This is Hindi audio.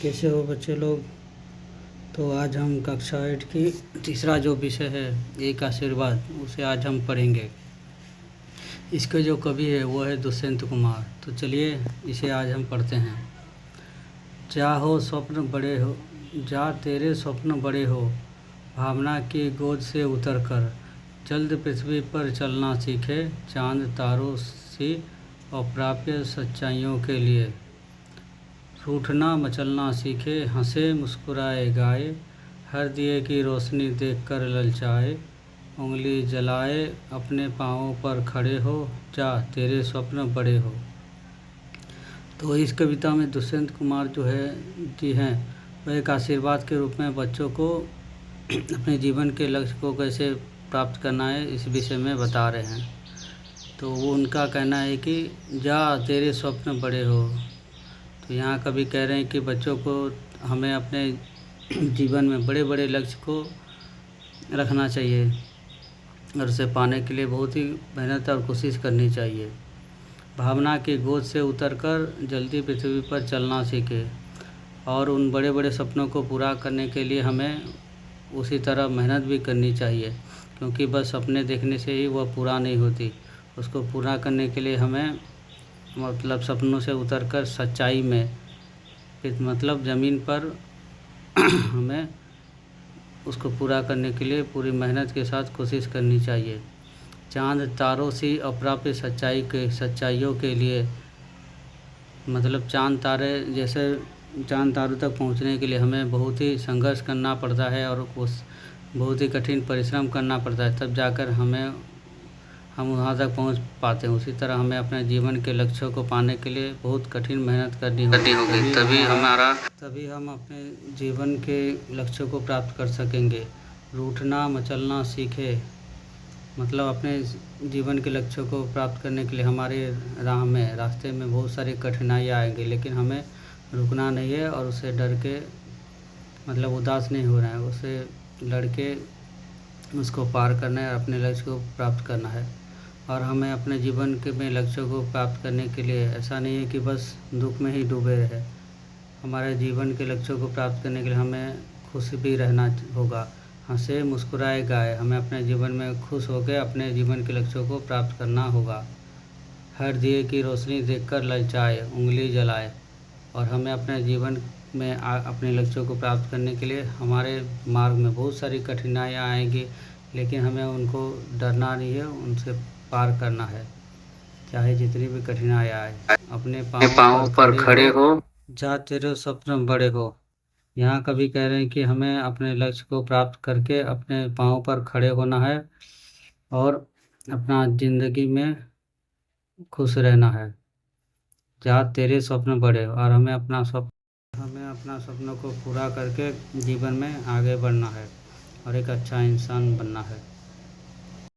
कैसे हो बच्चे लोग। तो आज हम कक्षा 8 की तीसरा जो विषय है एक आशीर्वाद, उसे आज हम पढ़ेंगे। इसके जो कवि है वो है दुष्यंत कुमार। तो चलिए इसे आज हम पढ़ते हैं। चाहो स्वप्न बड़े हो, जा तेरे स्वप्न बड़े हो, भावना की गोद से उतर कर जल्द पृथ्वी पर चलना सीखे, चांद तारों सी अप्राप्य सच्चाइयों के लिए। रूठना मचलना सीखे, हंसे मुस्कुराए गाए, हर दिए की रोशनी देखकर ललचाए, उंगली जलाए अपने पाँवों पर खड़े हो, जा तेरे स्वप्न बड़े हो। तो इस कविता में दुष्यंत कुमार जो है जी हैं वह एक आशीर्वाद के रूप में बच्चों को अपने जीवन के लक्ष्य को कैसे प्राप्त करना है इस विषय में बता रहे हैं। तो वो उनका कहना है कि जा तेरे स्वप्न बड़े हो। तो यहाँ कभी कह रहे हैं कि बच्चों को हमें अपने जीवन में बड़े बड़े लक्ष्य को रखना चाहिए और उसे पाने के लिए बहुत ही मेहनत और कोशिश करनी चाहिए। भावना की गोद से उतरकर जल्दी पृथ्वी पर चलना सीखे, और उन बड़े बड़े सपनों को पूरा करने के लिए हमें उसी तरह मेहनत भी करनी चाहिए, क्योंकि बस सपने देखने से ही वह पूरा नहीं होती। उसको पूरा करने के लिए हमें मतलब सपनों से उतरकर सच्चाई में मतलब ज़मीन पर हमें उसको पूरा करने के लिए पूरी मेहनत के साथ कोशिश करनी चाहिए। चांद तारों सी अप्राप्य सच्चाइयों के लिए, मतलब चांद तारे जैसे चांद तारों तक पहुंचने के लिए हमें बहुत ही संघर्ष करना पड़ता है और उस बहुत ही कठिन परिश्रम करना पड़ता है, तब जाकर हम वहाँ तक पहुँच पाते हैं। उसी तरह हमें अपने जीवन के लक्ष्यों को पाने के लिए बहुत कठिन मेहनत करनी होगी, तभी हम अपने जीवन के लक्ष्यों को प्राप्त कर सकेंगे। रूठना मचलना सीखे, मतलब अपने जीवन के लक्ष्यों को प्राप्त करने के लिए हमारे रास्ते में बहुत सारी कठिनाइयाँ आएंगी, लेकिन हमें रुकना नहीं है और उसे डर के मतलब उदास नहीं हो रहा है, उसे लड़ के उसको पार करना है, अपने लक्ष्य को प्राप्त करना है। और हमें अपने जीवन के में लक्ष्यों को प्राप्त करने के लिए ऐसा नहीं है कि बस दुख में ही डूबे रहे। हमारे जीवन के लक्ष्यों को प्राप्त करने के लिए हमें खुश भी रहना होगा, हंसे मुस्कुराए गाए, हमें अपने जीवन में खुश होकर अपने जीवन के लक्ष्यों को प्राप्त करना होगा। हर दिए की रोशनी देखकर ललचाए, उंगली जलाए, और हमें अपने जीवन में अपने लक्ष्यों को प्राप्त करने के लिए हमारे मार्ग में बहुत सारी कठिनाइयाँ आएंगी, लेकिन हमें उनको डरना नहीं है, उनसे पार करना है, चाहे जितनी भी कठिनाई आए। अपने पाँव पर खड़े हो, जा तेरे स्वप्न बड़े हो। यहाँ कभी कह रहे हैं कि हमें अपने लक्ष्य को प्राप्त करके अपने पाँव पर खड़े होना है और अपना ज़िंदगी में खुश रहना है। जा तेरे स्वप्न बड़े हो, और हमें अपना सपनों को पूरा करके जीवन में आगे बढ़ना है और एक अच्छा इंसान बनना है।